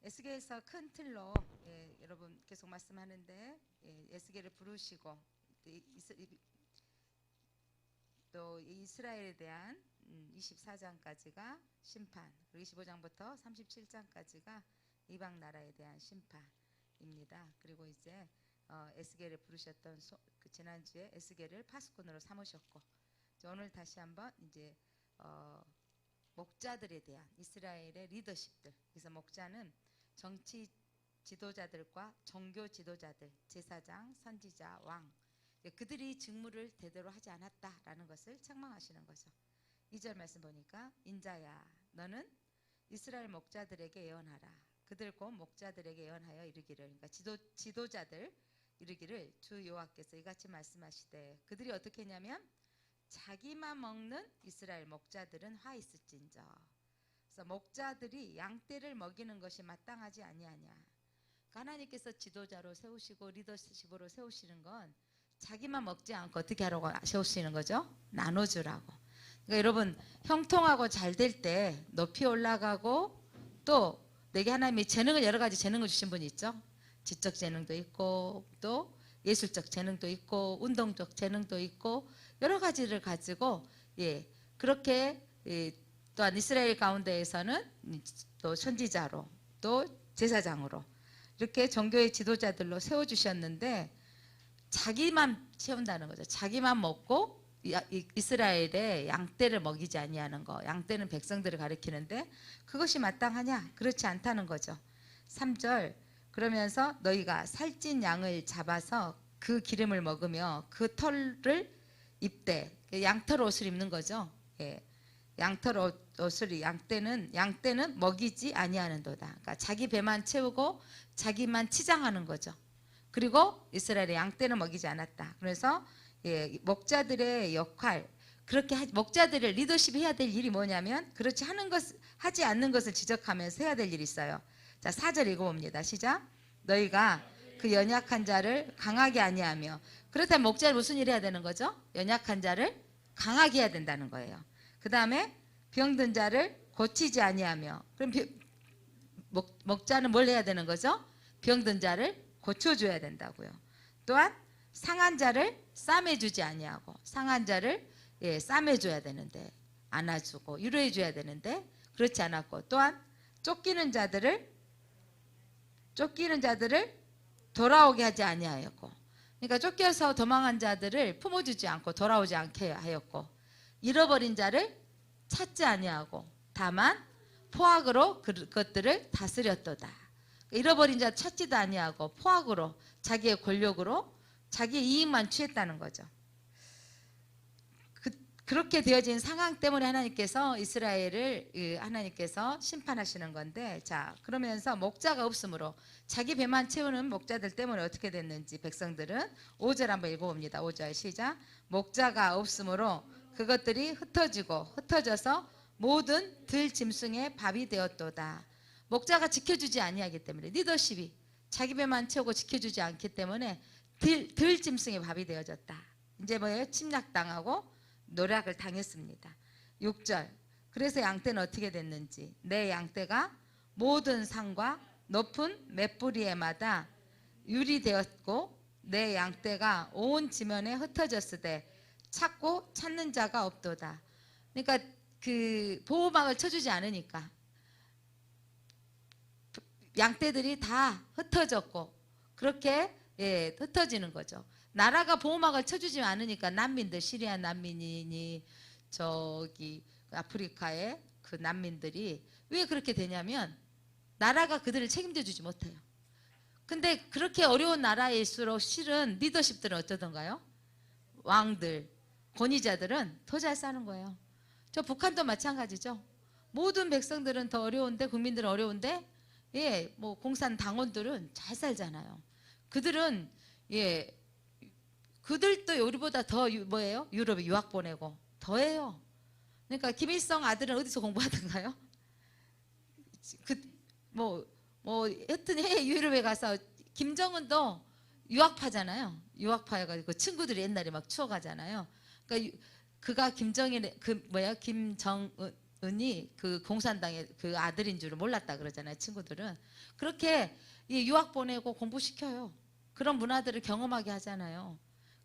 에스겔에서 큰 틀로 여러분 계속 말씀하는데 에스겔을 부르시고 또 이스라엘에 대한 24장까지가 심판, 그리고 25장부터 37장까지가 이방 나라에 대한 심판입니다. 그리고 이제 에스겔을 부르셨던 그 지난주에 에스겔을 파수꾼으로 삼으셨고, 오늘 다시 한번 이제 목자들에 대한 이스라엘의 리더십들. 그래서 목자는 정치 지도자들과 종교 지도자들, 제사장, 선지자, 왕, 그들이 직무를 제대로 하지 않았다라는 것을 책망하시는 거죠. 2절 말씀 보니까 인자야 너는 이스라엘 목자들에게 예언하라. 그들 곧 목자들에게 예언하여 이르기를, 그러니까 지도자들 이르기를 주 여호와께서 이같이 말씀하시되, 그들이 어떻게 했냐면 자기만 먹는 이스라엘 목자들은 화 있을진저. 그래서 목자들이 양떼를 먹이는 것이 마땅하지 아니하냐. 하나님께서 지도자로 세우시고 리더십으로 세우시는 건 자기만 먹지 않고 어떻게 하라고 세우시는 거죠? 나눠주라고. 그러니까 여러분, 형통하고 잘 될 때 높이 올라가고, 또 내게 하나님이 재능을, 여러 가지 재능을 주신 분이 있죠. 지적 재능도 있고 또 예술적 재능도 있고 운동적 재능도 있고 여러 가지를 가지고 그렇게 또한 이스라엘 가운데에서는 또 선지자로 또 제사장으로 이렇게 종교의 지도자들로 세워주셨는데, 자기만 채운다는 거죠. 자기만 먹고 이스라엘의 양떼를 먹이지 아니하는 거. 양떼는 백성들을 가리키는데 그것이 마땅하냐? 그렇지 않다는 거죠. 3절, 그러면서 너희가 살찐 양을 잡아서 그 기름을 먹으며 그 털을 입되, 양털 옷을 입는 거죠. 양털 옷을, 양떼는 먹이지 아니하는도다. 그러니까 자기 배만 채우고 자기만 치장하는 거죠. 그리고 이스라엘의 양떼는 먹이지 않았다. 그래서 목자들의 역할, 그렇게 목자들의 리더십이 해야 될 일이 뭐냐면, 그렇지 하지 않는 것을 지적하면서 해야 될 일이 있어요. 자, 4절 읽어봅니다. 시작. 너희가 그 연약한 자를 강하게 아니하며. 그렇다면 목자는 무슨 일을 해야 되는 거죠? 연약한 자를 강하게 해야 된다는 거예요. 그 다음에 병든 자를 고치지 아니하며. 그럼 목자는 뭘 해야 되는 거죠? 병든 자를 고쳐줘야 된다고요. 또한 상한 자를 싸매주지 아니하고, 상한 자를 싸매줘야 되는데, 안아주고 위로해줘야 되는데 그렇지 않았고, 또한 쫓기는 자들을 돌아오게 하지 아니하였고, 그러니까 쫓겨서 도망한 자들을 품어주지 않고 돌아오지 않게 하였고, 잃어버린 자를 찾지 아니하고 다만 포악으로 그것들을 다스렸도다. 잃어버린 자 찾지도 아니하고 포악으로, 자기의 권력으로 자기의 이익만 취했다는 거죠. 그렇게 되어진 상황 때문에 하나님께서 이스라엘을 하나님께서 심판하시는 건데, 자, 그러면서 목자가 없으므로 자기 배만 채우는 목자들 때문에 어떻게 됐는지 백성들은 5절 한번 읽어봅니다. 5절 시작. 목자가 없으므로 그것들이 흩어져서 모든 들 짐승의 밥이 되었도다. 목자가 지켜주지 아니하기 때문에, 리더십이 자기 배만 채우고 지켜주지 않기 때문에 들 짐승의 밥이 되어졌다. 이제 뭐예요? 침략당하고 노략을 당했습니다. 6절, 그래서 양떼는 어떻게 됐는지, 내 양떼가 모든 산과 높은 맷뿌리에마다 유리되었고 내 양떼가 온 지면에 흩어졌으되 찾고 찾는 자가 없도다. 그러니까 그 보호막을 쳐주지 않으니까 양떼들이 다 흩어졌고, 그렇게 흩어지는 거죠. 나라가 보호막을 쳐주지 않으니까 난민들, 시리아 난민이니 저기 아프리카의 그 난민들이 왜 그렇게 되냐면 나라가 그들을 책임져 주지 못해요. 근데 그렇게 어려운 나라일수록 실은 리더십들은 어떠던가요? 왕들, 권위자들은 더 잘 사는 거예요. 저 북한도 마찬가지죠. 모든 백성들은 더 어려운데, 국민들은 어려운데, 뭐 공산당원들은 잘 살잖아요. 그들은 그들도 우리보다 더 뭐예요? 유럽에 유학 보내고 더해요. 그러니까 김일성 아들은 어디서 공부하던가요? 여튼 유럽에 가서, 김정은도 유학파잖아요. 유학파여가지고 친구들이 옛날에 막 추억하잖아요. 그러니까 그가 김정은의 은이 그 공산당의 그 아들인 줄을 몰랐다 그러잖아요. 친구들은 그렇게 이 유학 보내고 공부시켜요. 그런 문화들을 경험하게 하잖아요.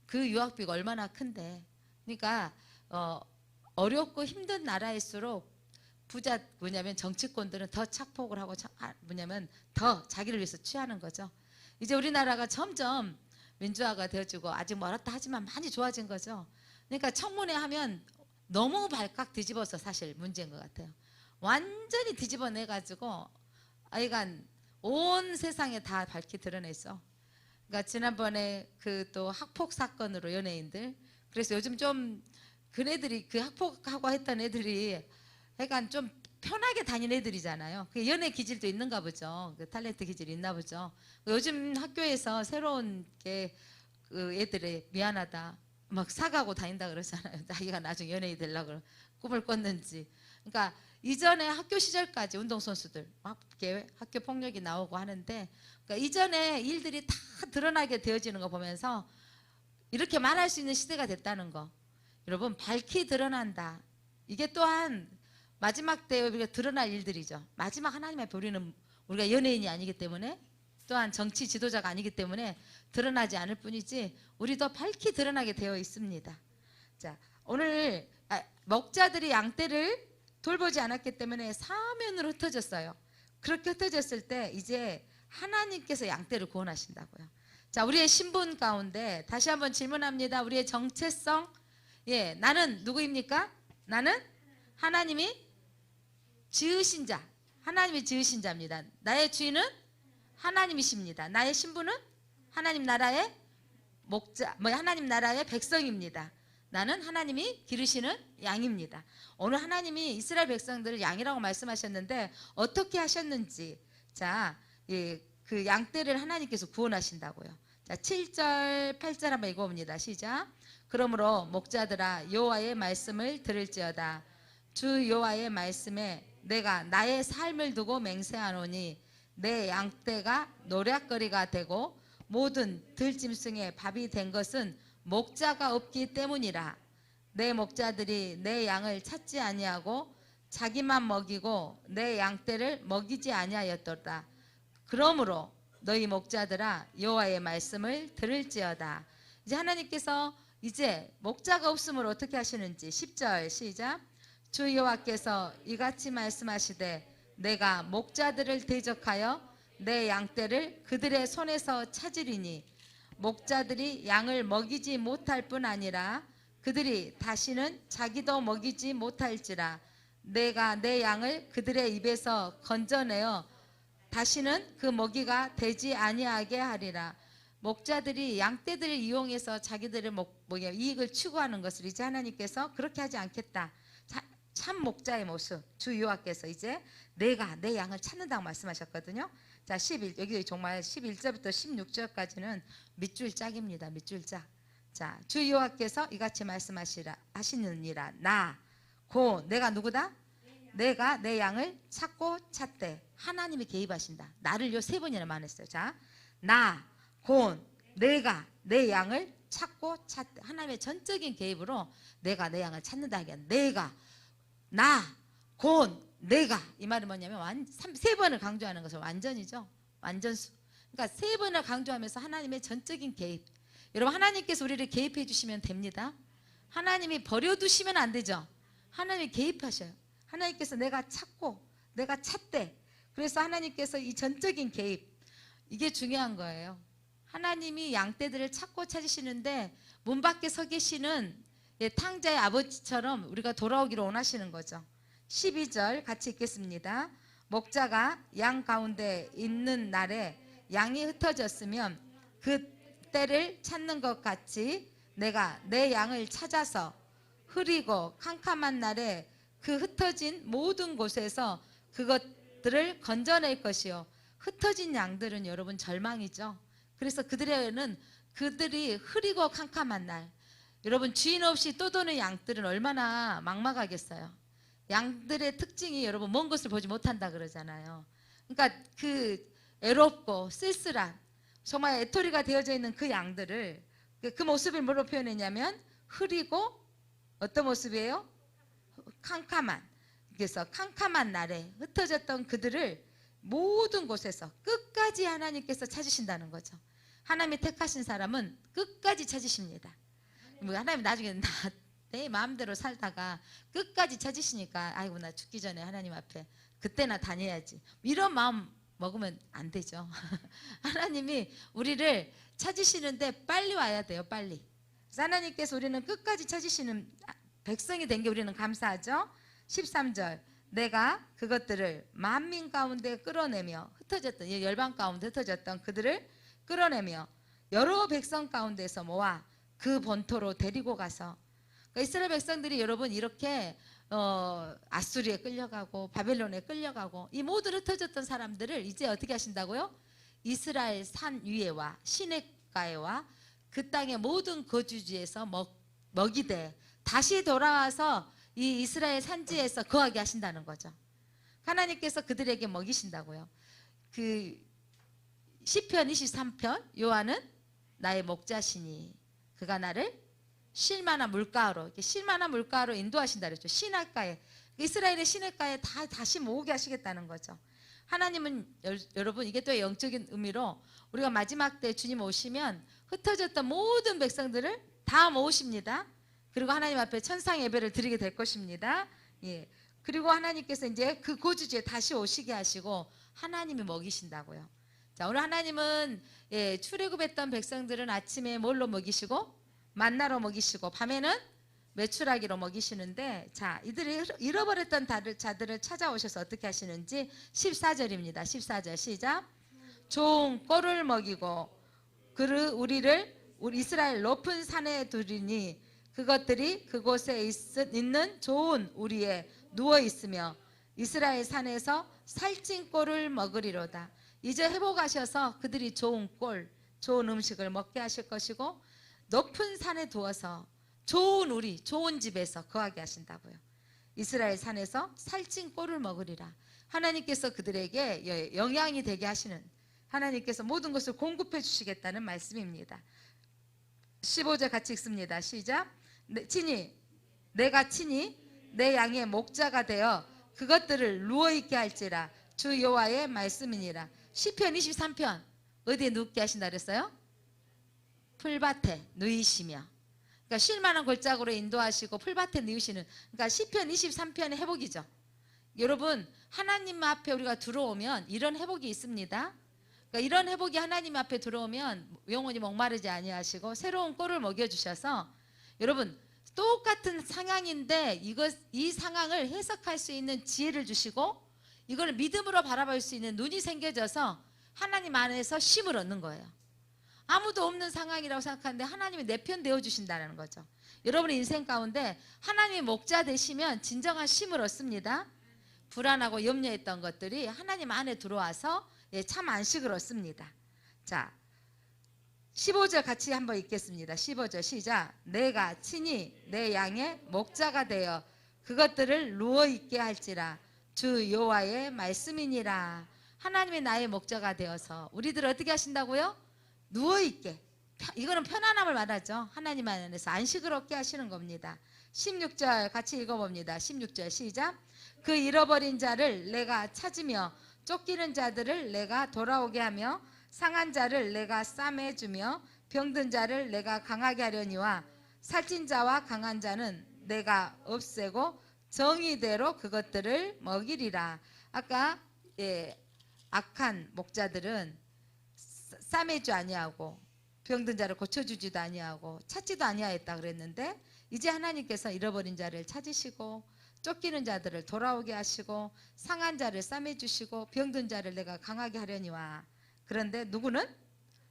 그 유학비가 얼마나 큰데. 그러니까 어렵고 힘든 나라일수록 부자 뭐냐면 정치권들은 더 착복을 하고 뭐냐면 더 자기를 위해서 취하는 거죠. 이제 우리나라가 점점 민주화가 되어지고 아직 멀었다 하지만 많이 좋아진 거죠. 그러니까 청문회 하면 너무 발칵 뒤집어서 사실 문제인 것 같아요. 완전히 뒤집어내 가지고 아이간 온 세상에 다 밝히 드러냈어. 그러니까 지난번에 그 또 학폭 사건으로 연예인들 그래서 요즘 좀 그네들이 그 학폭하고 했던 애들이 약간 좀 편하게 다니는 애들이잖아요. 그 연애 기질도 있는가 보죠. 그 탤런트 기질이 있나 보죠. 요즘 학교에서 새로운 게 그 애들이 미안하다 막 사가고 다닌다 그러잖아요. 자기가 나중에 연예인 되려고 꿈을 꿨는지. 그러니까 이전에 학교 시절까지 운동선수들 학교 폭력이 나오고 하는데 그러니까 이전에 일들이 다 드러나게 되어지는 거 보면서 이렇게 말할 수 있는 시대가 됐다는 거. 여러분 밝히 드러난다. 이게 또한 마지막 때에 우리가 드러날 일들이죠. 마지막 하나님 앞에 우리가 연예인이 아니기 때문에 또한 정치 지도자가 아니기 때문에 드러나지 않을 뿐이지 우리도 밝히 드러나게 되어 있습니다. 자, 오늘 목자들이 양떼를 돌보지 않았기 때문에 사면으로 흩어졌어요. 그렇게 흩어졌을 때 이제 하나님께서 양떼를 구원하신다고요. 자, 우리의 신분 가운데 다시 한번 질문합니다. 우리의 정체성, 예, 나는 누구입니까? 나는 하나님이 지으신 자, 하나님이 지으신 자입니다. 나의 주인은 하나님이십니다. 나의 신분은 하나님 나라의 목자, 하나님 나라의 백성입니다. 나는 하나님이 기르시는 양입니다. 오늘 하나님이 이스라엘 백성들을 양이라고 말씀하셨는데 어떻게 하셨는지, 자, 예, 그 양떼를 하나님께서 구원하신다고요. 자, 7절, 8절 한번 읽어봅니다. 시작. 그러므로 목자들아 여호와의 말씀을 들을지어다. 주 여호와의 말씀에 내가 나의 삶을 두고 맹세하노니 내 양떼가 노략거리가 되고 모든 들짐승의 밥이 된 것은 목자가 없기 때문이라. 내 목자들이 내 양을 찾지 아니하고 자기만 먹이고 내 양떼를 먹이지 아니하였도다. 그러므로 너희 목자들아 여호와의 말씀을 들을지어다. 이제 하나님께서 이제 목자가 없음을 어떻게 하시는지 10절 시작. 주 여호와께서 이같이 말씀하시되 내가 목자들을 대적하여 내 양떼를 그들의 손에서 찾으리니 목자들이 양을 먹이지 못할 뿐 아니라 그들이 다시는 자기도 먹이지 못할지라. 내가 내 양을 그들의 입에서 건져내어 다시는 그 먹이가 되지 아니하게 하리라. 목자들이 양떼들을 이용해서 자기들의 이익을 추구하는 것을 이제 하나님께서 그렇게 하지 않겠다. 참 목자의 모습, 주 여호와께서 이제 내가 내 양을 찾는다고 말씀하셨거든요. 자, 여기 정말 11절부터 16절까지는 밑줄 짝입니다. 밑줄 짝. 자, 주 여호와께서 이같이 하시느니라. 내가 누구다? 내가 내 양을 찾고 찾되. 하나님이 개입하신다. 나를요 3번이나 말했어요. 자, 내가 내 양을 찾고 찾되. 하나님의 전적인 개입으로 내가 내 양을 찾는다 하기엔 내가 내가 이 말은 뭐냐면 3번을 강조하는 것은 완전이죠. 완전수. 그러니까 3번을 강조하면서 하나님의 전적인 개입. 여러분 하나님께서 우리를 개입해 주시면 됩니다. 하나님이 버려두시면 안 되죠. 하나님이 개입하셔요. 하나님께서 내가 찾고 내가 찾되. 그래서 하나님께서 이 전적인 개입, 이게 중요한 거예요. 하나님이 양떼들을 찾고 찾으시는데 문 밖에 서 계시는 탕자의 아버지처럼 우리가 돌아오기를 원하시는 거죠. 12절 같이 읽겠습니다. 목자가 양 가운데 있는 날에 양이 흩어졌으면 그 때를 찾는 것 같이 내가 내 양을 찾아서 흐리고 캄캄한 날에 그 흩어진 모든 곳에서 그것들을 건져낼 것이요. 흩어진 양들은 여러분 절망이죠. 그래서 그들이 흐리고 캄캄한 날, 여러분 주인 없이 떠도는 양들은 얼마나 막막하겠어요. 양들의 특징이 여러분 먼 것을 보지 못한다 그러잖아요. 그러니까 그 애롭고 쓸쓸한 정말 애토리가 되어져 있는 그 양들을 그 모습을 뭐로 표현했냐면 흐리고 어떤 모습이에요? 캄캄한. 그래서 캄캄한 날에 흩어졌던 그들을 모든 곳에서 끝까지 하나님께서 찾으신다는 거죠. 하나님이 택하신 사람은 끝까지 찾으십니다. 뭐 하나님 나중에 내 마음대로 살다가 끝까지 찾으시니까 아이고 나 죽기 전에 하나님 앞에 그때나 다녀야지 이런 마음 먹으면 안 되죠. 하나님이 우리를 찾으시는데 빨리 와야 돼요. 빨리. 그래서 하나님께서 우리는 끝까지 찾으시는 백성이 된 게 우리는 감사하죠. 13절 내가 그것들을 만민 가운데 끌어내며 흩어졌던 열방 가운데 흩어졌던 그들을 끌어내며 여러 백성 가운데서 모아 그 본토로 데리고 가서 그러니까 이스라엘 백성들이 여러분 이렇게 아수리에 끌려가고 바벨론에 끌려가고 이 모든 흩어졌던 사람들을 이제 어떻게 하신다고요? 이스라엘 산 위에와 시냇가에와 그 땅의 모든 거주지에서 먹이되 다시 돌아와서 이 이스라엘 산지에서 거하게 하신다는 거죠. 하나님께서 그들에게 먹이신다고요. 그 시편 23편 요한은 나의 목자시니 그가 나를 쉴만한 물가로 이렇게 쉴만한 물가로 인도하신다 그랬죠. 시냇가에 이스라엘의 시냇가에 다시 모으게 하시겠다는 거죠. 하나님은 여러분 이게 또 영적인 의미로 우리가 마지막 때 주님 오시면 흩어졌던 모든 백성들을 다 모으십니다. 그리고 하나님 앞에 천상 예배를 드리게 될 것입니다. 예. 그리고 하나님께서 이제 그 고주지에 다시 오시게 하시고 하나님이 먹이신다고요. 자, 오늘 하나님은 출애굽했던 백성들은 아침에 뭘로 먹이시고 만나로 먹이시고 밤에는 메추라기로 먹이시는데 자, 이들이 잃어버렸던 자들을 찾아오셔서 어떻게 하시는지 14절입니다. 14절 시작. 좋은 꼴을 먹이고 우리 이스라엘 높은 산에 두리니 그것들이 그곳에 있는 좋은 우리에 누워 있으며 이스라엘 산에서 살찐 꼴을 먹으리로다. 이제 회복하셔서 그들이 좋은 꼴, 좋은 음식을 먹게 하실 것이고 높은 산에 두어서 좋은 집에서 거하게 하신다고요. 이스라엘 산에서 살찐 꼴을 먹으리라. 하나님께서 그들에게 영향이 되게 하시는 하나님께서 모든 것을 공급해 주시겠다는 말씀입니다. 15절 같이 읽습니다. 시작. 내가 친히 내 양의 목자가 되어 그것들을 누워있게 할지라 주 여호와의 말씀이니라. 시편 23편 어디에 눕게 하신다 그랬어요? 풀밭에 누이시며 그러니까 쉴만한 골짜기로 인도하시고 풀밭에 누이시는 그러니까 시편 23편의 회복이죠. 여러분 하나님 앞에 우리가 들어오면 이런 회복이 있습니다. 그러니까 이런 회복이 하나님 앞에 들어오면 영원히 목마르지 아니하시고 새로운 꼴을 먹여주셔서 여러분 똑같은 상황인데 이 상황을 해석할 수 있는 지혜를 주시고 이걸 믿음으로 바라볼 수 있는 눈이 생겨져서 하나님 안에서 쉼을 얻는 거예요. 아무도 없는 상황이라고 생각하는데 하나님이 내 편 되어주신다는 거죠. 여러분의 인생 가운데 하나님의 목자 되시면 진정한 쉼을 얻습니다. 불안하고 염려했던 것들이 하나님 안에 들어와서 참 안식을 얻습니다. 자, 15절 같이 한번 읽겠습니다. 15절 시작. 내가 친히 내 양의 목자가 되어 그것들을 누워있게 할지라 주 여호와의 말씀이니라. 하나님이 나의 목자가 되어서 우리들을 어떻게 하신다고요? 누워있게. 이거는 편안함을 말하죠. 하나님 안에서 안식을 얻게 하시는 겁니다. 16절 같이 읽어봅니다. 16절 시작. 그 잃어버린 자를 내가 찾으며 쫓기는 자들을 내가 돌아오게 하며 상한 자를 내가 싸매주며 병든 자를 내가 강하게 하려니와 살찐 자와 강한 자는 내가 없애고 정의대로 그것들을 먹이리라. 아까 악한 목자들은 싸매지 아니하고 병든 자를 고쳐주지도 아니하고 찾지도 아니하였다 그랬는데 이제 하나님께서 잃어버린 자를 찾으시고 쫓기는 자들을 돌아오게 하시고 상한 자를 싸매주시고 병든 자를 내가 강하게 하려니와. 그런데 누구는?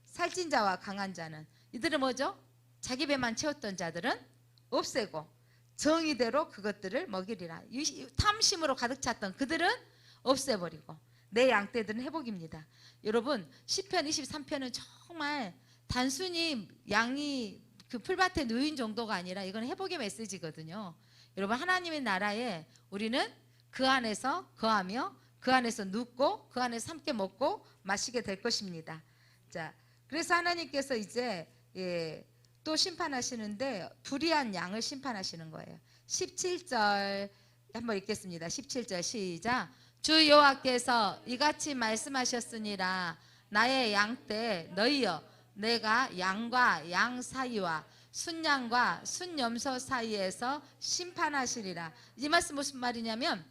살찐 자와 강한 자는 이들은 뭐죠? 자기 배만 채웠던 자들은 없애고 정의대로 그것들을 먹이리라. 탐심으로 가득 찼던 그들은 없애버리고 내 양떼들은 회복입니다. 여러분 시편 23편은 정말 단순히 양이 그 풀밭에 누인 정도가 아니라 이건 회복의 메시지거든요. 여러분 하나님의 나라에 우리는 그 안에서 거하며 그 안에서 눕고 그 안에서 함께 먹고 마시게 될 것입니다. 자, 그래서 하나님께서 이제 또 심판하시는데 불의한 양을 심판하시는 거예요. 17절 한번 읽겠습니다. 17절 시작. 주 여호와께서 이같이 말씀하셨으니라. 나의 양떼 너희여, 내가 양과 양 사이와 순양과 순염소 사이에서 심판하시리라. 이 말씀 무슨 말이냐면,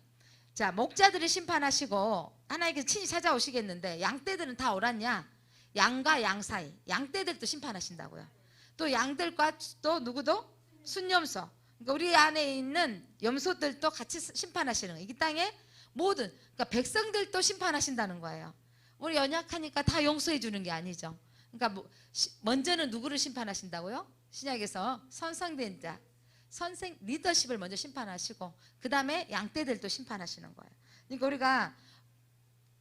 자, 목자들이 심판하시고 하나님께서 친히 찾아오시겠는데 양떼들은 다 옳았냐? 양과 양 사이, 양떼들도 심판하신다고요. 또 양들과 또 누구도? 순염소. 그러니까 우리 안에 있는 염소들도 같이 심판하시는 거예요. 이 땅에 모든, 그러니까 백성들도 심판하신다는 거예요. 우리 연약하니까 다 용서해 주는 게 아니죠. 그러니까 먼저는 누구를 심판하신다고요? 신약에서 선성된 자, 선생 리더십을 먼저 심판하시고 그 다음에 양떼들도 심판하시는 거예요. 그러니까 우리가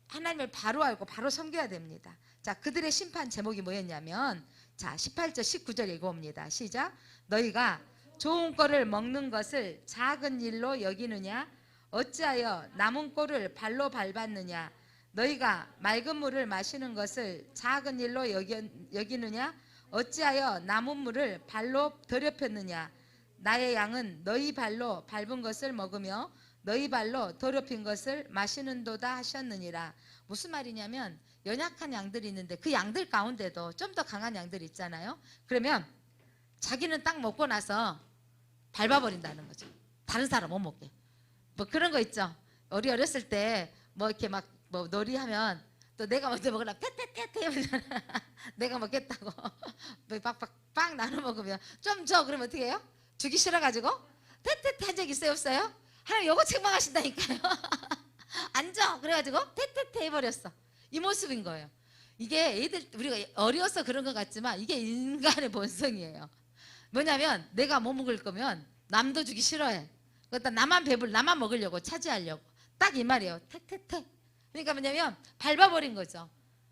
하나님을 바로 알고 바로 섬겨야 됩니다. 자, 그들의 심판 제목이 뭐였냐면, 자, 18절 19절 읽어봅니다. 시작. 너희가 좋은 꼴을 먹는 것을 작은 일로 여기느냐? 어찌하여 남은 꼴을 발로 밟았느냐? 너희가 맑은 물을 마시는 것을 작은 일로 여기느냐? 어찌하여 남은 물을 발로 더럽혔느냐? 나의 양은 너희 발로 밟은 것을 먹으며 너희 발로 더럽힌 것을 마시는도다 하셨느니라. 무슨 말이냐면, 연약한 양들이 있는데 그 양들 가운데도 좀 더 강한 양들이 있잖아요. 그러면 자기는 딱 먹고 나서 밟아버린다는 거죠. 다른 사람 못 먹게. 뭐 그런 거 있죠. 우리 어렸을 때 뭐 이렇게 막 뭐 놀이하면 또 내가 먼저 먹으려면 테테테테 내가 먹겠다고 빡빡 나눠 먹으면 좀 줘 그러면 어떻게 해요? 주기 싫어가지고 테테테 한 적 있어요 없어요? 하나님 요거 책망하신다니까요. 안 줘 그래가지고 테테테 해버렸어. 이 모습인 거예요. 이게 애들 우리가 어려서 그런 것 같지만 이게 인간의 본성이에요. 뭐냐면 내가 못 먹을 거면 남도 주기 싫어해. 그러니까 나만 나만 먹으려고 차지하려고. 딱 이 말이에요. 테테테. 그러니까 뭐냐면 밟아버린 거죠.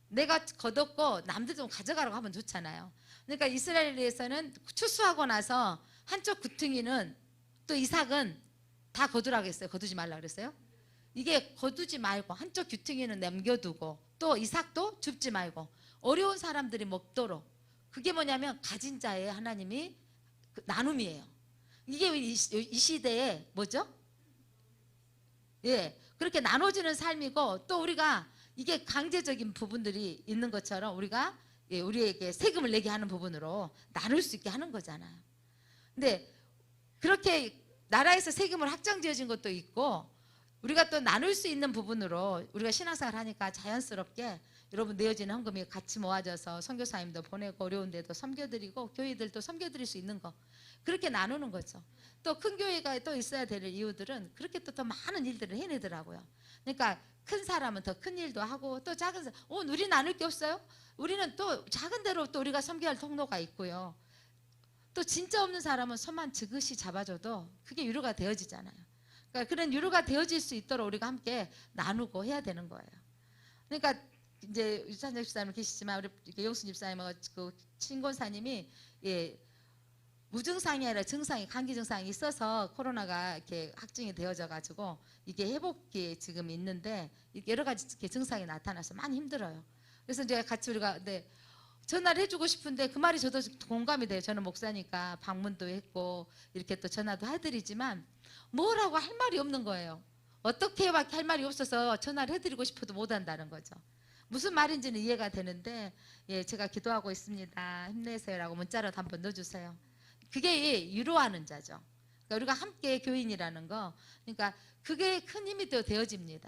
내가 거뒀고 남들 좀 가져가라고 하면 좋잖아요. 그러니까 이스라엘에서는 추수하고 나서 한쪽 구퉁이는 또 이삭은 다 거두라고 했어요. 거두지 말라 그랬어요. 이게 거두지 말고 한쪽 귀퉁이는 남겨두고 또 이삭도 줍지 말고 어려운 사람들이 먹도록. 그게 뭐냐면 가진 자의 하나님이 나눔이에요. 이게 이 시대에 뭐죠? 예, 그렇게 나눠지는 삶이고, 또 우리가 이게 강제적인 부분들이 있는 것처럼 우리가 우리에게 세금을 내게 하는 부분으로 나눌 수 있게 하는 거잖아요. 근데 그렇게 나라에서 세금을 확정지어진 것도 있고, 우리가 또 나눌 수 있는 부분으로 우리가 신앙생활 하니까 자연스럽게 여러분 내어지는 헌금이 같이 모아져서 선교사님도 보내고 어려운 데도 섬겨드리고 교회들도 섬겨드릴 수 있는 거, 그렇게 나누는 거죠. 또 큰 교회가 또 있어야 될 이유들은 그렇게 또 많은 일들을 해내더라고요. 그러니까 큰 사람은 더 큰 일도 하고, 또 작은 사람, 우리 나눌 게 없어요? 우리는 또 작은 대로 또 우리가 섬겨야 할 통로가 있고요. 또 진짜 없는 사람은 손만 지그시 잡아줘도 그게 위로가 되어지잖아요. 그러니까 그런 위로가 되어질 수 있도록 우리가 함께 나누고 해야 되는 거예요. 그러니까 이제 유찬정 집사님 계시지만 우리 영순 집사님하고 그 신권사님이 무증상이 아니라 증상이, 감기 증상이 있어서 코로나가 이렇게 확진이 되어져 가지고 이게 회복기에 지금 있는데 여러 가지 증상이 나타나서 많이 힘들어요. 그래서 이제 같이 우리가 전화를 해주고 싶은데 그 말이 저도 공감이 돼요. 저는 목사니까 방문도 했고 이렇게 또 전화도 해드리지만 뭐라고 할 말이 없는 거예요. 어떻게밖에 할 말이 없어서 전화를 해드리고 싶어도 못 한다는 거죠. 무슨 말인지는 이해가 되는데, 제가 기도하고 있습니다. 힘내세요라고 문자로 한번 넣어주세요. 그게 위로하는 자죠. 그러니까 우리가 함께 교인이라는 거, 그러니까 그게 큰 힘이 되어집니다.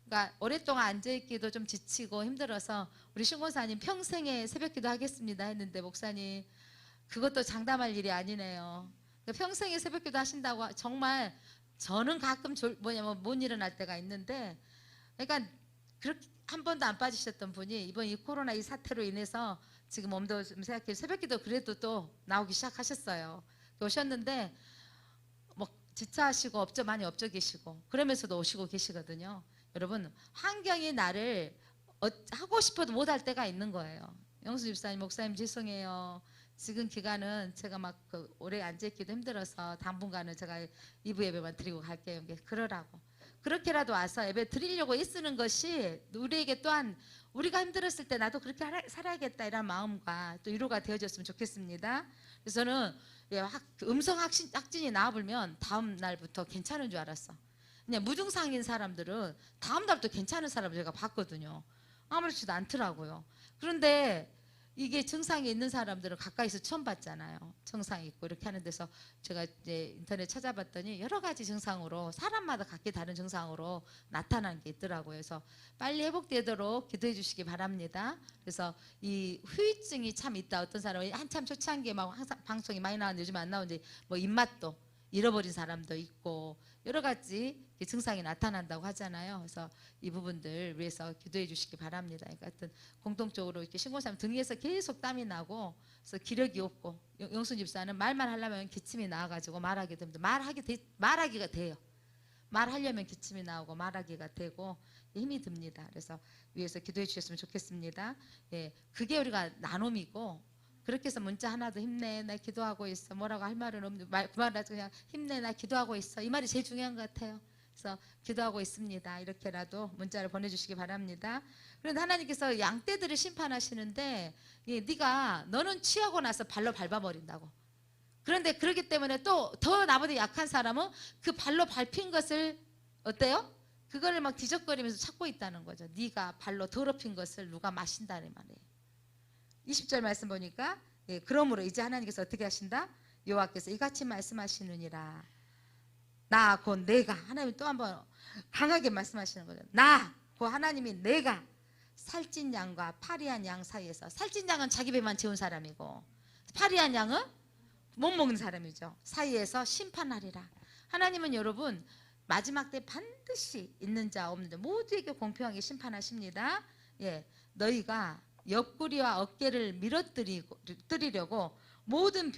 그러니까 오랫동안 앉아있기도 좀 지치고 힘들어서 우리 신고사님 평생에 새벽기도 하겠습니다 했는데, 목사님 그것도 장담할 일이 아니네요. 그러니까 평생에 새벽기도 하신다고, 정말 저는 가끔 못 일어날 때가 있는데, 그러니까 그렇게 한 번도 안 빠지셨던 분이 이번 이 코로나 이 사태로 인해서 지금 몸도 좀 생각해 새벽기도 그래도 또 나오기 시작하셨어요. 오셨는데 뭐 지쳐하시고 많이 업적 계시고 그러면서도 오시고 계시거든요. 여러분, 환경이 나를 하고 싶어도 못할 때가 있는 거예요. 영수 집사님, 목사님 죄송해요. 지금 기간은 제가 막 오래 앉아있기도 힘들어서 당분간은 제가 2부 예배만 드리고 갈게요. 그러라고. 그렇게라도 와서 예배 드리려고 애쓰는 것이 우리에게 또한 우리가 힘들었을 때 나도 그렇게 살아야겠다 이런 마음과 또 위로가 되어졌으면 좋겠습니다. 그래서 저는 음성 확진이 나와보면 다음 날부터 괜찮은 줄 알았어. 그냥 무증상인 사람들은 다음 달부터 괜찮은 사람을 제가 봤거든요. 아무렇지도 않더라고요. 그런데 이게 증상이 있는 사람들은 가까이서 처음 봤잖아요. 증상이 있고 이렇게 하는 데서 제가 이제 인터넷 찾아봤더니 여러 가지 증상으로 사람마다 각기 다른 증상으로 나타나는 게 있더라고요. 그래서 빨리 회복되도록 기도해 주시기 바랍니다. 그래서 이 후유증이 참 있다. 어떤 사람은 한참 초창기에 막 항상 방송이 많이 나오는데 요즘 안 나오는데 뭐 입맛도 잃어버린 사람도 있고 여러 가지 증상이 나타난다고 하잖아요. 그래서 이 부분들 위해서 기도해 주시기 바랍니다. 그러니까 하여튼 공통적으로 이렇게 신고사면 등 위에서 계속 땀이 나고 그래서 기력이 없고 영순 집사는 말만 하려면 기침이 나와가지고 말하게 됩니다. 말하기가 돼요. 말하려면 기침이 나오고 말하기가 되고 힘이 듭니다. 그래서 위에서 기도해 주셨으면 좋겠습니다. 예, 그게 우리가 나눔이고 그렇게 해서 문자 하나도 힘내 나 기도하고 있어 뭐라고 할 말은 없는데 그 말은 그냥 힘내 나 기도하고 있어 이 말이 제일 중요한 것 같아요. 그래서 기도하고 있습니다. 이렇게라도 문자를 보내주시기 바랍니다. 그런데 하나님께서 양떼들을 심판하시는데 네가 너는 취하고 나서 발로 밟아버린다고. 그런데 그렇기 때문에 또 더 나보다 약한 사람은 그 발로 밟힌 것을 어때요? 그거를 막 뒤적거리면서 찾고 있다는 거죠. 네가 발로 더럽힌 것을 누가 마신다는 말이에요. 20절 말씀 보니까 그러므로 이제 하나님께서 어떻게 하신다? 여호와께서 이같이 말씀하시느니라. 나 곧 내가 하나님이 또 한번 강하게 말씀하시는 거죠. 나 곧 하나님이 내가 살찐 양과 파리한 양 사이에서 살찐 양은 자기 배만 채운 사람이고 파리한 양은 못 먹는 사람이죠. 사이에서 심판하리라. 하나님은 여러분 마지막 때 반드시 있는 자 없는 자 모두에게 공평하게 심판하십니다. 예, 너희가 옆구리와 어깨를 밀어뜨리려고 모든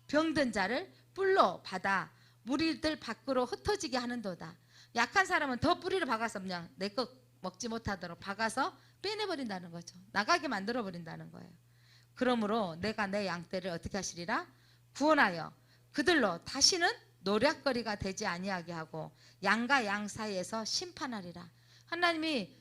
병든 자를 뿔로 받아 무리들 밖으로 흩어지게 하는도다. 약한 사람은 더 뿌리를 박아서 그냥 내 것 먹지 못하도록 박아서 빼내버린다는 거죠. 나가게 만들어버린다는 거예요. 그러므로 내가 내 양떼를 어떻게 하시리라? 구원하여 그들로 다시는 노략거리가 되지 아니하게 하고 양과 양 사이에서 심판하리라. 하나님이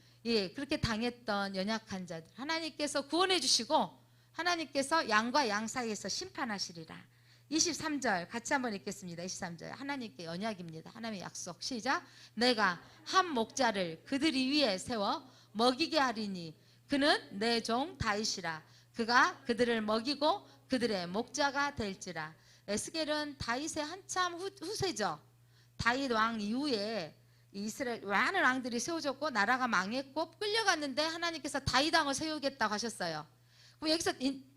그렇게 당했던 연약한 자들 하나님께서 구원해 주시고 하나님께서 양과 양 사이에서 심판하시리라. 23절 같이 한번 읽겠습니다. 23절 하나님께 언약입니다. 하나님의 약속 시작. 내가 한 목자를 그들이 위에 세워 먹이게 하리니 그는 내 종 다윗이라. 그가 그들을 먹이고 그들의 목자가 될지라. 에스겔은 다윗의 한참 후세죠. 다윗 왕 이후에 이스라엘 많은 왕들이 세워졌고 나라가 망했고 끌려갔는데 하나님께서 다윗 왕을 세우겠다고 하셨어요. 그럼 여기서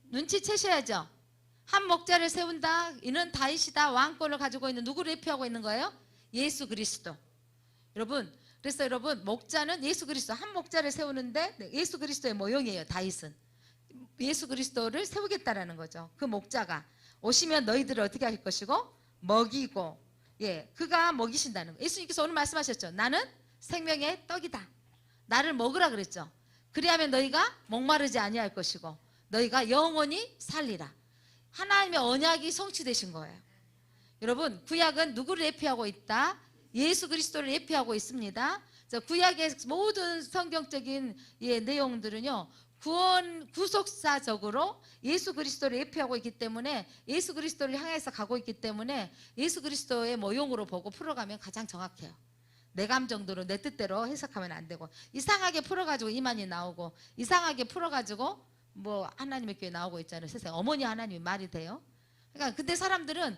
눈치채셔야죠. 한 목자를 세운다. 이는 다윗이다. 왕권을 가지고 있는 누구를 대표하고 있는 거예요? 예수 그리스도. 여러분 그래서 여러분 목자는 예수 그리스도. 한 목자를 세우는데 예수 그리스도의 모형이에요. 다윗은 예수 그리스도를 세우겠다라는 거죠. 그 목자가 오시면 너희들을 어떻게 할 것이고 먹이고 그가 먹이신다는 거예요. 예수님께서 오늘 말씀하셨죠. 나는 생명의 떡이다. 나를 먹으라 그랬죠. 그리하면 너희가 목마르지 아니할 것이고 너희가 영원히 살리라. 하나님의 언약이 성취되신 거예요. 여러분 구약은 누구를 예표하고 있다? 예수 그리스도를 예표하고 있습니다. 구약의 모든 성경적인 내용들은요. 구속사적으로 예수 그리스도를 예표하고 있기 때문에 예수 그리스도를 향해서 가고 있기 때문에 예수 그리스도의 모형으로 보고 풀어가면 가장 정확해요. 내 감정대로 내 뜻대로 해석하면 안 되고 이상하게 풀어가지고 이만이 나오고 이상하게 풀어가지고 뭐 하나님의 교회 나오고 있잖아요. 세상에 어머니 하나님이 말이 돼요. 그러니까 근데 사람들은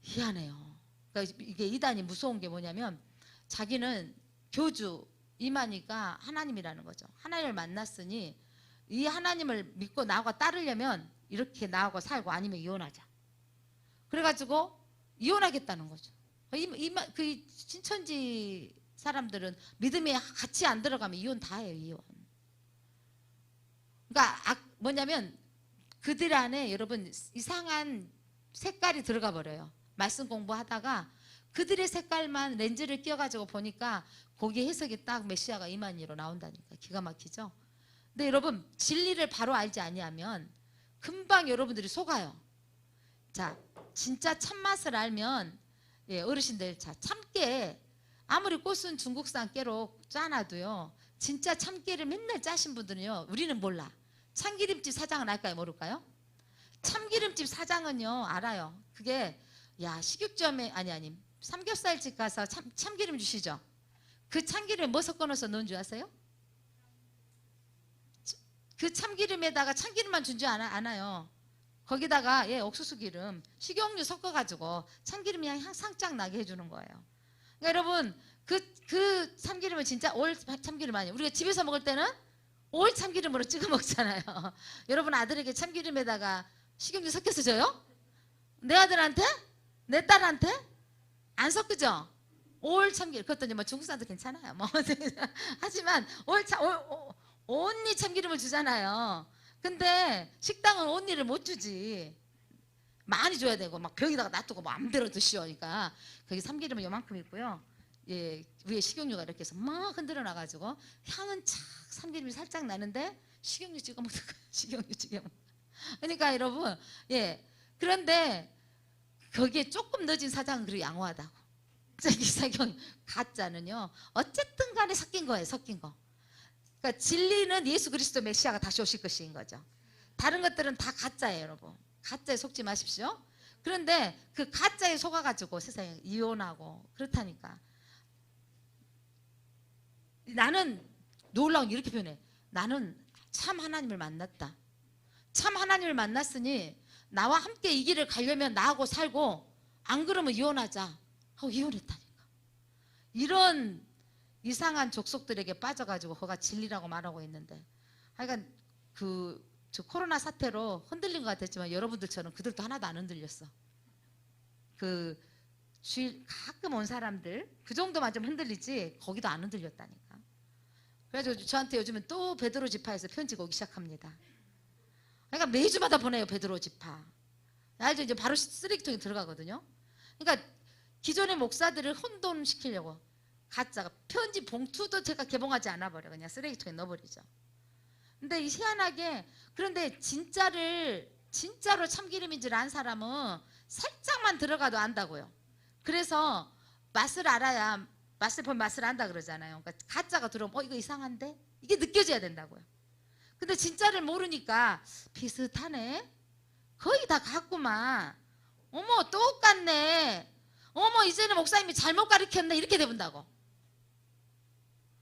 희한해요. 그러니까 이게 이단이 무서운 게 뭐냐면 자기는 교주 이만희가 하나님이라는 거죠. 하나님을 만났으니 이 하나님을 믿고 나하고 따르려면 이렇게 나하고 살고 아니면 이혼하자. 그래가지고 이혼하겠다는 거죠. 그 신천지 사람들은 믿음에 같이 안 들어가면 이혼 다 해요. 이혼. 그러니까 뭐냐면 그들 안에 여러분 이상한 색깔이 들어가 버려요. 말씀 공부하다가 그들의 색깔만 렌즈를 끼워가지고 보니까 거기에 해석이 딱 메시아가 이만희로 나온다니까. 기가 막히죠. 근데 여러분 진리를 바로 알지 아니하면 금방 여러분들이 속아요. 자, 진짜 참맛을 알면 어르신들 자 참깨 아무리 꽃은 중국산 깨로 짜놔도요. 진짜 참깨를 맨날 짜신 분들은요. 우리는 몰라. 참기름집 사장은 알까요? 모를까요? 참기름집 사장은요. 알아요. 그게 식육점에 아니 삼겹살집 가서 참기름 주시죠. 그 참기름에 뭐 섞어 넣어서 넣은 줄 아세요? 그 참기름에다가 참기름만 준 줄 아나요? 거기다가 옥수수 기름, 식용유 섞어가지고 참기름이 향 살짝 나게 해주는 거예요. 그러니까 여러분 그 참기름은 진짜 올 참기름 아니에요. 우리가 집에서 먹을 때는 올 참기름으로 찍어 먹잖아요. 여러분 아들에게 참기름에다가 식용유 섞여서 줘요? 내 아들한테? 내 딸한테? 안 섞으죠? 올 참기름. 그것도 뭐 중국 사람도 괜찮아요. 뭐 하지만 온리 참기름을 주잖아요. 근데 식당은 온리를 못 주지. 많이 줘야 되고 막 병에다가 놔두고 뭐 마음대로 드시오. 그러니까 거기 참기름은 요만큼 있고요. 예, 위에 식용유가 이렇게 해서 막 흔들어 놔가지고 향은 착 참기름이 살짝 나는데 식용유 찍어 먹는 거예요. 식용유 찍어 먹는. 그러니까 여러분, 그런데 거기에 조금 넣어진 사장은 그리 양호하다고. 저기 사경 가짜는요. 어쨌든 간에 섞인 거예요. 섞인 거. 그러니까 진리는 예수 그리스도 메시아가 다시 오실 것인 거죠. 다른 것들은 다 가짜예요, 여러분. 가짜에 속지 마십시오. 그런데 그 가짜에 속아가지고 세상에 이혼하고 그렇다니까. 나는 놀라운 이렇게 표현해. 나는 참 하나님을 만났다. 참 하나님을 만났으니 나와 함께 이 길을 가려면 나하고 살고 안 그러면 이혼하자 하고 이혼했다니까. 이런 이상한 족속들에게 빠져가지고 그가 진리라고 말하고 있는데, 하여간 저 코로나 사태로 흔들린 것 같았지만 여러분들처럼 그들도 하나도 안 흔들렸어. 그 주일 가끔 온 사람들 그 정도만 좀 흔들리지 거기도 안 흔들렸다니까. 그래가지고 저한테 요즘은 또 베드로 지파에서 편지가 오기 시작합니다. 그러니까 매주마다 보내요. 베드로 지파. 알죠? 이제 바로 쓰레기통에 들어가거든요. 그러니까 기존의 목사들을 혼돈시키려고 가짜가 편지 봉투도 제가 개봉하지 않아 버려. 그냥 쓰레기통에 넣어버리죠. 근데 이 희한하게, 그런데 진짜로 참기름인 줄 안 사람은 살짝만 들어가도 안다고요. 그래서 맛을 알아야 맛을 보면 맛을 안다 그러잖아요. 그러니까 가짜가 들어오면 이거 이상한데? 이게 느껴져야 된다고요. 근데 진짜를 모르니까 비슷하네? 거의 다 같구만. 어머 똑같네. 어머 이제는 목사님이 잘못 가르쳤네. 이렇게 돼본다고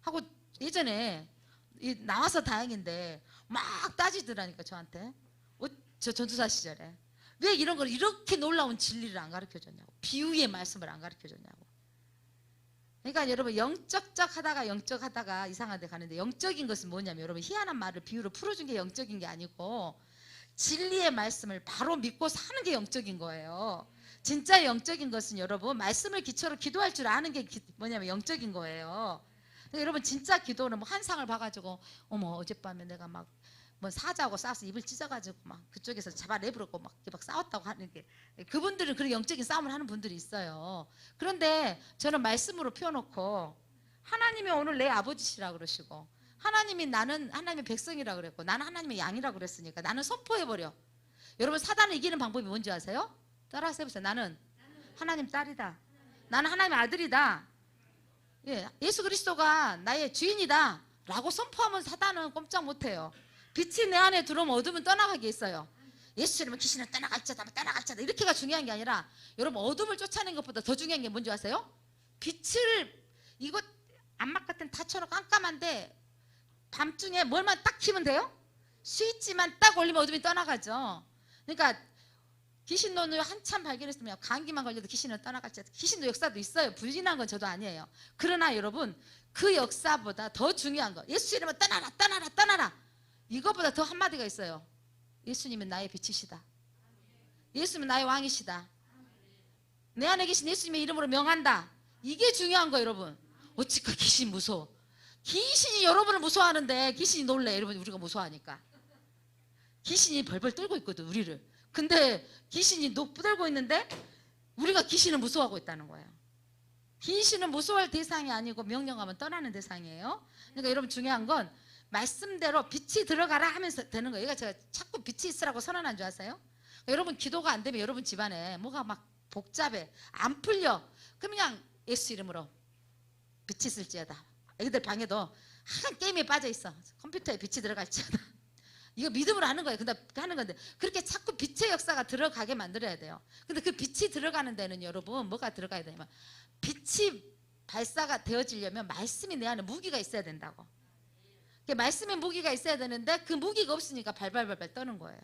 하고, 예전에 나와서 다행인데 막 따지더라니까 저한테. 저 전투사 시절에 왜 이런 걸 이렇게 놀라운 진리를 안 가르쳐줬냐고, 비유의 말씀을 안 가르쳐줬냐고. 그러니까 여러분 영적적 하다가 이상한 데 가는데, 영적인 것은 뭐냐면 여러분 희한한 말을 비유로 풀어준 게 영적인 게 아니고 진리의 말씀을 바로 믿고 사는 게 영적인 거예요. 진짜 영적인 것은 여러분 말씀을 기초로 기도할 줄 아는 게 뭐냐면 영적인 거예요. 그러니까 여러분 진짜 기도는 뭐 환상을 봐가지고 어머 어젯밤에 내가 막 뭐 사자하고 싸워서 입을 찢어가지고 막 그쪽에서 잡아내버렸고 막 싸웠다고 하는 게, 그분들은 그런 영적인 싸움을 하는 분들이 있어요. 그런데 저는 말씀으로 펴놓고, 하나님이 오늘 내 아버지시라 그러시고, 하나님이 나는 하나님의 백성이라 그랬고 나는 하나님의 양이라 그랬으니까 나는 선포해버려. 여러분 사단을 이기는 방법이 뭔지 아세요? 따라서 해보세요. 나는 하나님 딸이다. 나는 하나님의 아들이다. 예수 그리스도가 나의 주인이다 라고 선포하면 사단은 꼼짝 못해요. 빛이 내 안에 들어오면 어둠은 떠나가게 있어요. 예수 이름은 귀신은 떠나갈지어다 이렇게가 중요한 게 아니라, 여러분 어둠을 쫓아내는 것보다 더 중요한 게 뭔지 아세요? 빛을, 이거 안막 같은 다처럼 깜깜한데 밤중에 뭘만 딱 켜면 돼요? 스위치만 딱 올리면 어둠이 떠나가죠. 그러니까 귀신 논을 한참 발견했으면 감기만 걸려도 귀신은 떠나갈지, 귀신도 역사도 있어요. 불신한 건 저도 아니에요. 그러나 여러분 그 역사보다 더 중요한 거, 예수 이름은 떠나라 이거보다 더 한마디가 있어요. 예수님은 나의 빛이시다. 예수님은 나의 왕이시다. 내 안에 계신 예수님의 이름으로 명한다. 이게 중요한 거예요. 여러분 어찌까 귀신 무서워. 귀신이 여러분을 무서워하는데 귀신이 놀래. 여러분 우리가 무서워하니까. 귀신이 벌벌 떨고 있거든 우리를. 근데 귀신이 녹부들고 있는데 우리가 귀신을 무서워하고 있다는 거예요. 귀신은 무서워할 대상이 아니고 명령하면 떠나는 대상이에요. 그러니까 여러분 중요한 건 말씀대로 빛이 들어가라 하면서 되는 거예요. 제가 자꾸 빛이 있으라고 선언한 줄 아세요? 그러니까 여러분 기도가 안 되면 여러분 집안에 뭐가 막 복잡해, 안 풀려. 그럼 그냥 예수 이름으로 빛이 있을지어다. 애들 방에도 한 게임에 빠져 있어. 컴퓨터에 빛이 들어갈지어다. 이거 믿음으로 하는 거예요. 근데 하는 건데 그렇게 자꾸 빛의 역사가 들어가게 만들어야 돼요. 근데 그 빛이 들어가는 데는 여러분 뭐가 들어가야 되냐면 빛이 발사가 되어지려면 말씀이 내 안에 무기가 있어야 된다고. 말씀의 무기가 있어야 되는데 그 무기가 없으니까 발발발발 떠는 거예요.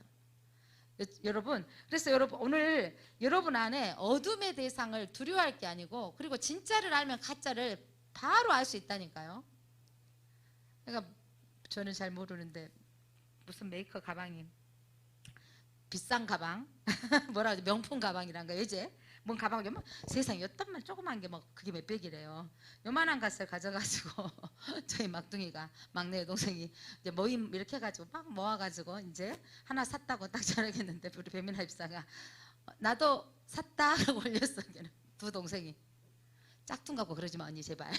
여러분, 그래서 여러분 오늘 여러분 안에 어둠의 대상을 두려워할 게 아니고 그리고 진짜를 알면 가짜를 바로 알 수 있다니까요. 그러니까 저는 잘 모르는데 무슨 메이커 가방이 비싼 가방 뭐라 하지 명품 가방이란 거 이제 뭔 가방 요만 세상에 요딴만 조그만 게 뭐 그게 몇백이래요. 요만한 것을 가져가지고 저희 막둥이가 막내 동생이 이제 모임 이렇게 해가지고 막 모아가지고 이제 하나 샀다고 딱 자랑했는데 우리 배민아 입사가 나도 샀다 라고 올렸어. 두 동생이 짝퉁 갖고 그러지 마 언니 제발.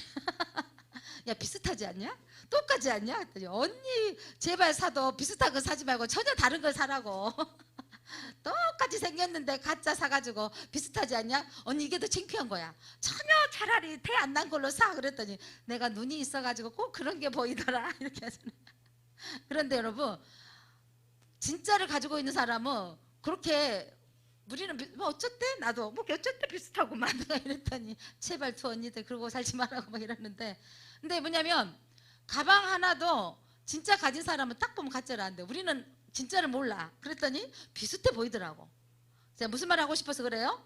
야 비슷하지 않냐? 똑같지 않냐? 그랬더니 언니 제발 사도 비슷한 거 사지 말고 전혀 다른 걸 사라고. 똑같이 생겼는데 가짜 사가지고 비슷하지 않냐? 언니 이게 더 창피한 거야. 전혀 차라리 태 안 난 걸로 사. 그랬더니 내가 눈이 있어가지고 꼭 그런 게 보이더라 이렇게 하잖아요. 그런데 여러분 진짜를 가지고 있는 사람은 그렇게 우리는 뭐 어쨌대 나도 뭐 어쨌대 비슷하고만 이랬더니 제발 두 언니들 그러고 살지 말라고 막 이러는데 근데 뭐냐면 가방 하나도 진짜 가진 사람은 딱 보면 가짜를 안돼. 우리는 진짜를 몰라. 그랬더니 비슷해 보이더라고. 제가 무슨 말 하고 싶어서 그래요?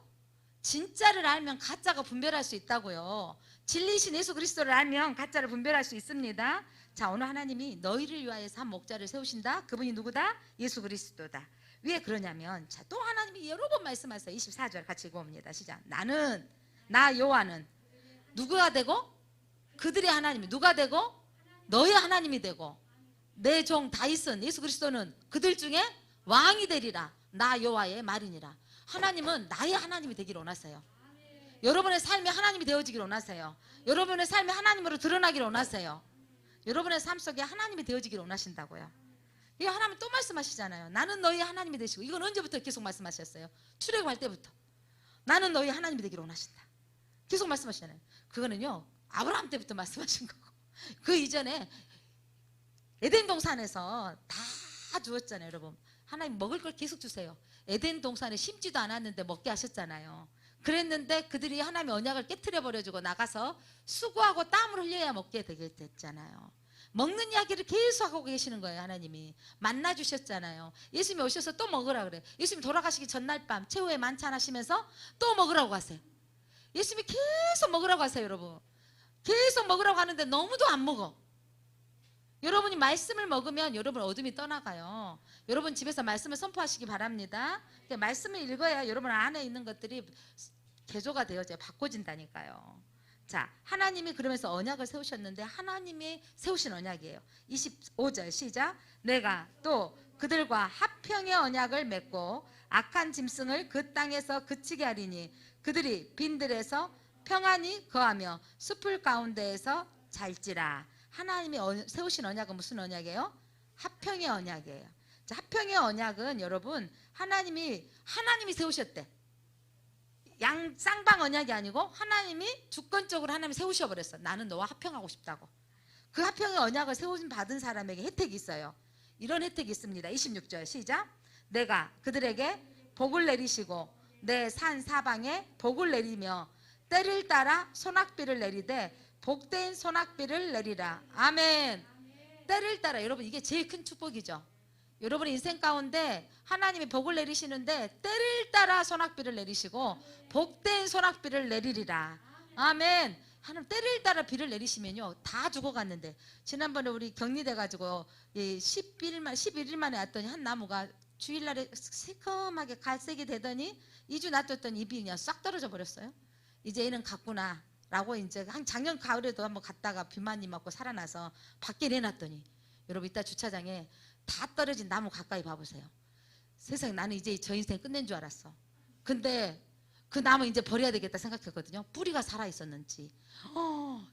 진짜를 알면 가짜가 분별할 수 있다고요. 진리신 예수 그리스도를 알면 가짜를 분별할 수 있습니다. 자 오늘 하나님이 너희를 위하여서 한 목자를 세우신다. 그분이 누구다? 예수 그리스도다. 왜 그러냐면 자 또 하나님이 여러 번 말씀하세요. 24절 같이 읽어봅니다. 시작. 나는 나 여호와는 누구가 되고 그들의 하나님이 누가 되고 너의 하나님이 되고 내 종 다윗은 예수 그리스도는 그들 중에 왕이 되리라. 나 여호와의 말이니라. 하나님은 나의 하나님이 되기를 원하세요. 여러분의 삶이 하나님이 되어지기를 원하세요. 여러분의 삶이 하나님으로 드러나기를 원하세요. 여러분의 삶 속에 하나님이 되어지기를 원하신다고요. 이거 하나님 또 말씀하시잖아요. 나는 너희 하나님이 되시고 이건 언제부터 계속 말씀하셨어요? 출애굽할 때부터 나는 너희 하나님이 되기를 원하신다. 계속 말씀하시잖아요. 그거는요 아브라함 때부터 말씀하신 거고 그 이전에 에덴 동산에서 다 주었잖아요. 여러분 하나님 먹을 걸 계속 주세요. 에덴 동산에 심지도 않았는데 먹게 하셨잖아요. 그랬는데 그들이 하나님의 언약을 깨트려 버려주고 나가서 수고하고 땀을 흘려야 먹게 되게 됐잖아요. 먹는 이야기를 계속 하고 계시는 거예요. 하나님이 만나 주셨잖아요. 예수님이 오셔서 또 먹으라 그래. 예수님이 돌아가시기 전날 밤 최후의 만찬 하시면서 또 먹으라고 하세요. 예수님이 계속 먹으라고 하세요. 여러분 계속 먹으라고 하는데 너무도 안 먹어. 여러분이 말씀을 먹으면 여러분 어둠이 떠나가요. 여러분 집에서 말씀을 선포하시기 바랍니다. 말씀을 읽어야 여러분 안에 있는 것들이 개조가 되어져요. 바꿔진다니까요. 자, 하나님이 그러면서 언약을 세우셨는데 하나님이 세우신 언약이에요. 25절 시작. 내가 또 그들과 합평의 언약을 맺고 악한 짐승을 그 땅에서 그치게 하리니 그들이 빈들에서 평안히 거하며 숲을 가운데에서 잘지라. 하나님이 세우신 언약은 무슨 언약이에요? 합평의 언약이에요. 자, 합평의 언약은 여러분 하나님이 세우셨대. 쌍방 언약이 아니고 하나님이 주권적으로 하나님이 세우셔버렸어. 나는 너와 합평하고 싶다고. 그 합평의 언약을 세우신 받은 사람에게 혜택이 있어요. 이런 혜택이 있습니다. 26절 시작. 내가 그들에게 복을 내리시고 내 산 사방에 복을 내리며 때를 따라 소낙비를 내리되 복된 소낙비를 내리라. 아멘. 때를 따라 여러분 이게 제일 큰 축복이죠. 여러분 인생 가운데 하나님이 복을 내리시는데 때를 따라 소낙비를 내리시고 복된 소낙비를 내리리라. 아멘. 하나님 때를 따라 비를 내리시면요 다 죽어갔는데 지난번에 우리 격리돼 가지고 11일 만에 왔더니 한 나무가 주일날에 새콤하게 갈색이 되더니 2주 놔뒀더니 잎이 그냥 싹 떨어져 버렸어요. 이제 얘는 갔구나 라고 이제 한 작년 가을에도 한번 갔다가 비 많이 맞고 살아나서 밖에 내놨더니 여러분 이따 주차장에 다 떨어진 나무 가까이 봐보세요. 세상에 나는 이제 저 인생 끝낸 줄 알았어. 근데 그 나무 이제 버려야 되겠다 생각했거든요. 뿌리가 살아있었는지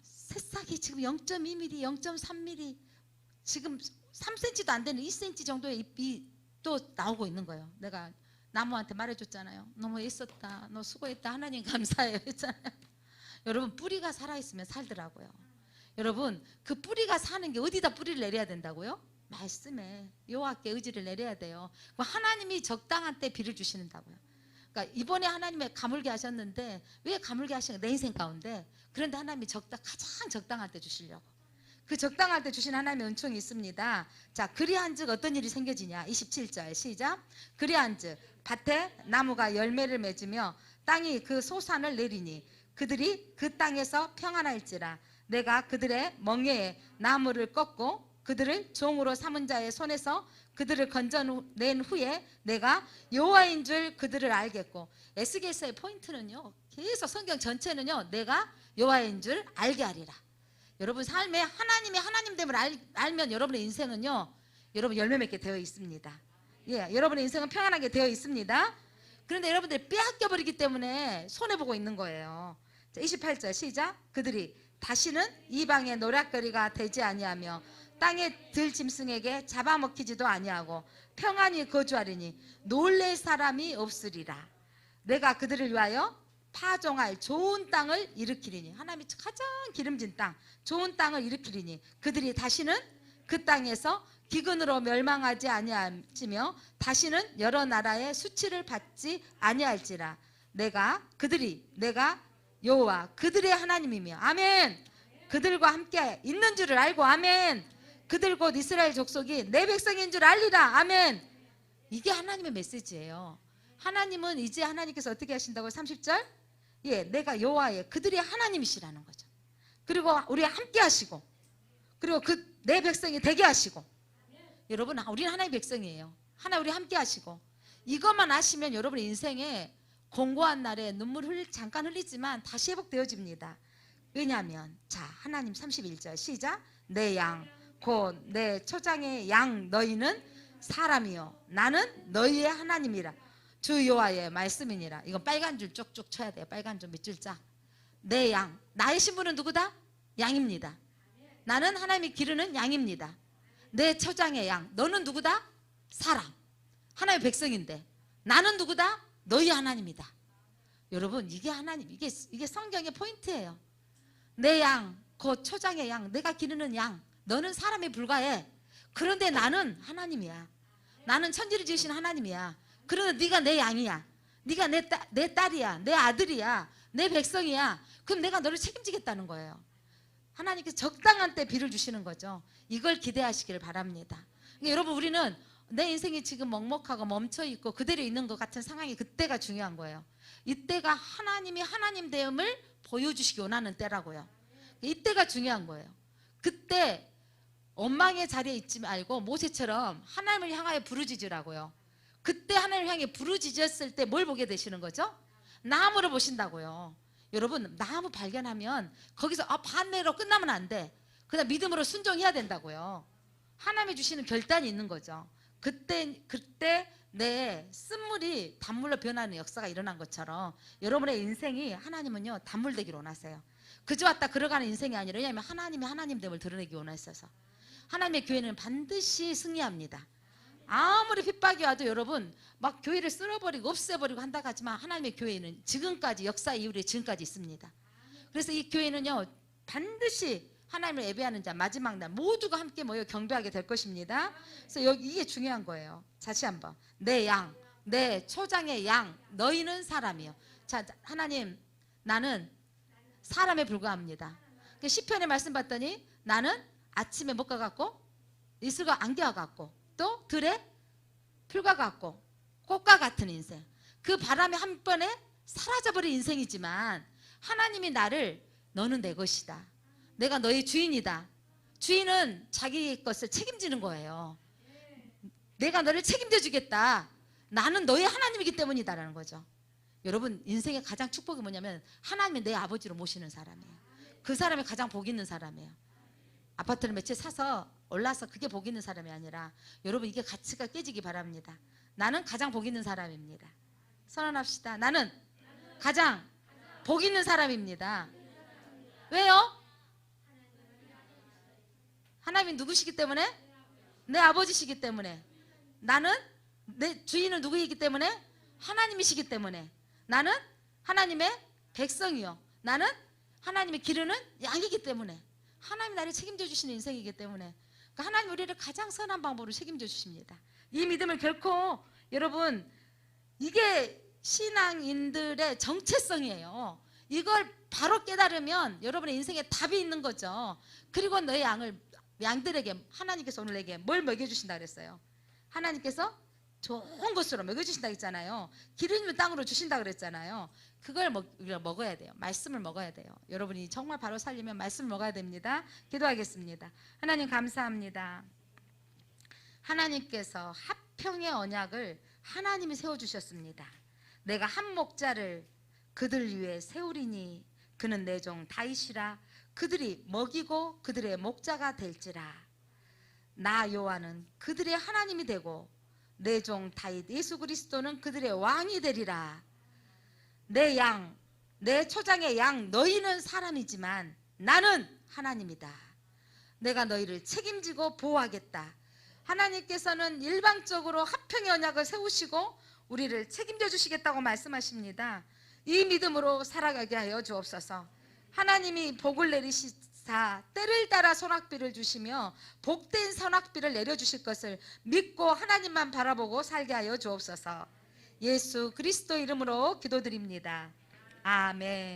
새싹이 지금 0.2mm 0.3mm 지금 3cm도 안 되는 2cm 정도의 잎이 또 나오고 있는 거예요. 내가 나무한테 말해줬잖아요. 너무 애썼다 너 수고했다 하나님 감사해요 했잖아요. 여러분 뿌리가 살아있으면 살더라고요. 여러분 그 뿌리가 사는 게 어디다 뿌리를 내려야 된다고요? 말씀에 여호와께 의지를 내려야 돼요. 하나님이 적당한 때 비를 주시는다고요. 그러니까 이번에 하나님의 가물게 하셨는데 왜 가물게 하시는 내 인생 가운데 그런데 하나님이 가장 적당한 때 주시려고 그 적당할 때 주신 하나님의 은총이 있습니다. 자, 그리한즉 어떤 일이 생겨지냐 27절 시작. 그리한즉 밭에 나무가 열매를 맺으며 땅이 그 소산을 내리니 그들이 그 땅에서 평안할지라. 내가 그들의 멍에에 나무를 꺾고 그들을 종으로 삼은 자의 손에서 그들을 건져낸 후에 내가 여호와인 줄 그들을 알겠고. 에스겔서의 포인트는요, 계속 성경 전체는요, 내가 여호와인 줄 알게 하리라. 여러분 삶에 하나님이 하나님됨을 알면 여러분의 인생은요, 여러분 열매 맺게 되어 있습니다. 예, 여러분의 인생은 평안하게 되어 있습니다. 그런데 여러분들이 빼앗겨 버리기 때문에 손해 보고 있는 거예요. 자, 28절 시작. 그들이 다시는 이방의 노략거리가 되지 아니하며 땅의 들짐승에게 잡아먹히지도 아니하고 평안히 거주하리니 놀랄 사람이 없으리라. 내가 그들을 위하여 파종할 좋은 땅을 일으키리니. 하나님이 가장 기름진 땅, 좋은 땅을 일으키리니 그들이 다시는 그 땅에서 기근으로 멸망하지 아니하며 다시는 여러 나라의 수치를 받지 아니할지라. 내가 여호와 그들의 하나님이며. 아멘. 그들과 함께 있는 줄을 알고. 아멘. 그들 곧 이스라엘 족속이 내 백성인 줄 알리라. 아멘. 이게 하나님의 메시지예요. 하나님은 이제 하나님께서 어떻게 하신다고요? 30절. 예, 내가 여호와의 그들의 하나님이시라는 거죠. 그리고 우리와 함께 하시고 그리고 내 백성이 되게 하시고. 여러분, 우리는 하나님의 백성이에요. 우리 함께 하시고. 이것만 아시면 여러분의 인생에 공고한 날에 눈물 잠깐 흘리지만 다시 회복되어집니다. 왜냐하면 자, 하나님 31절 시작. 내 양 곧 내 초장의 양 너희는 사람이요 나는 너희의 하나님이라. 주 여호와의 말씀이니라. 이건 빨간 줄 쭉쭉 쳐야 돼요. 빨간 줄 밑줄자. 내 양, 나의 신분은 누구다? 양입니다. 나는 하나님이 기르는 양입니다. 내 초장의 양, 너는 누구다? 사람. 하나님의 백성인데 나는 누구다? 너희 하나님이다. 여러분, 이게 하나님, 이게 성경의 포인트예요. 내 양, 곧 초장의 양, 내가 기르는 양, 너는 사람에 불과해. 그런데 나는 하나님이야. 나는 천지를 지으신 하나님이야. 그런데 네가 내 양이야. 네가 내 딸이야. 내 아들이야. 내 백성이야. 그럼 내가 너를 책임지겠다는 거예요. 하나님께서 적당한 때 비를 주시는 거죠. 이걸 기대하시기를 바랍니다. 그러니까 여러분, 우리는 내 인생이 지금 먹먹하고 멈춰있고 그대로 있는 것 같은 상황이 그때가 중요한 거예요. 이때가 하나님이 하나님 되음을 보여주시기 원하는 때라고요. 이때가 중요한 거예요. 그때 원망의 자리에 있지 말고 모세처럼 하나님을 향하여 부르짖으라고요. 그때 하나님을 향해 부르짖었을 때 뭘 보게 되시는 거죠? 나무를 보신다고요. 여러분, 나무 발견하면 거기서 반대로 끝나면 안 돼. 그냥 믿음으로 순종해야 된다고요. 하나님이 주시는 결단이 있는 거죠. 그때 내 쓴물이 단물로 변하는 역사가 일어난 것처럼 여러분의 인생이 하나님은요 단물 되기를 원하세요. 그저 왔다 걸어가는 인생이 아니라, 왜냐하면 하나님이 하나님됨을 드러내기 원하셔서. 하나님의 교회는 반드시 승리합니다. 아무리 핍박이 와도 여러분 막 교회를 쓸어버리고 없애버리고 한다고 하지만 하나님의 교회는 지금까지, 역사 이후에 지금까지 있습니다. 그래서 이 교회는요 반드시 하나님을 예배하는 자 마지막 날 모두가 함께 모여 경배하게 될 것입니다. 그래서 이게 중요한 거예요. 다시 한번, 내 양, 내 초장의 양 너희는 사람이요. 자, 하나님, 나는 사람에 불과합니다. 시편의 말씀 봤더니 나는 아침에 먹과 같고 이슬과 안개와 같고 또 들에 풀과 같고 꽃과 같은 인생. 그 바람에 한 번에 사라져버린 인생이지만 하나님이 나를, 너는 내 것이다, 내가 너의 주인이다. 주인은 자기 것을 책임지는 거예요. 내가 너를 책임져 주겠다. 나는 너의 하나님이기 때문이다라는 거죠. 여러분, 인생의 가장 축복이 뭐냐면 하나님이 내 아버지로 모시는 사람이에요. 그 사람이 가장 복 있는 사람이에요. 아파트를 몇 채 사서 올라서 그게 복 있는 사람이 아니라, 여러분 이게 가치가 깨지기 바랍니다. 나는 가장 복 있는 사람입니다. 선언합시다. 나는 가장 복 있는 사람입니다. 왜요? 하나님이 누구시기 때문에? 내 아버지시기 때문에. 나는, 내 주인은 누구이기 때문에? 하나님이시기 때문에. 나는 하나님의 백성이요, 나는 하나님이 기르는 양이기 때문에. 하나님이 나를 책임져 주시는 인생이기 때문에 그러니까 하나님 우리를 가장 선한 방법으로 책임져 주십니다. 이 믿음을 결코 여러분 이게 신앙인들의 정체성이에요. 이걸 바로 깨달으면 여러분의 인생에 답이 있는 거죠. 그리고 너의 양들에게 하나님께서 오늘 내게 뭘 먹여주신다 그랬어요? 하나님께서 좋은 것으로 먹여주신다 했잖아요. 기름진 땅으로 주신다 그랬잖아요. 그걸 먹어야 돼요. 말씀을 먹어야 돼요. 여러분이 정말 바로 살려면 말씀을 먹어야 됩니다. 기도하겠습니다. 하나님 감사합니다. 하나님께서 화평의 언약을 하나님이 세워주셨습니다. 내가 한 목자를 그들 위해 세우리니 그는 내 종 다윗이라. 그들이 먹이고 그들의 목자가 될지라. 나 여호와는 그들의 하나님이 되고 내 종 다윗 예수 그리스도는 그들의 왕이 되리라. 내 양, 내 초장의 양 너희는 사람이지만 나는 하나님이다. 내가 너희를 책임지고 보호하겠다. 하나님께서는 일방적으로 화평의 언약을 세우시고 우리를 책임져 주시겠다고 말씀하십니다. 이 믿음으로 살아가게 하여 주옵소서. 하나님이 복을 내리시사 때를 따라 선악비를 주시며 복된 선악비를 내려주실 것을 믿고 하나님만 바라보고 살게 하여 주옵소서. 예수 그리스도 이름으로 기도드립니다. 아멘.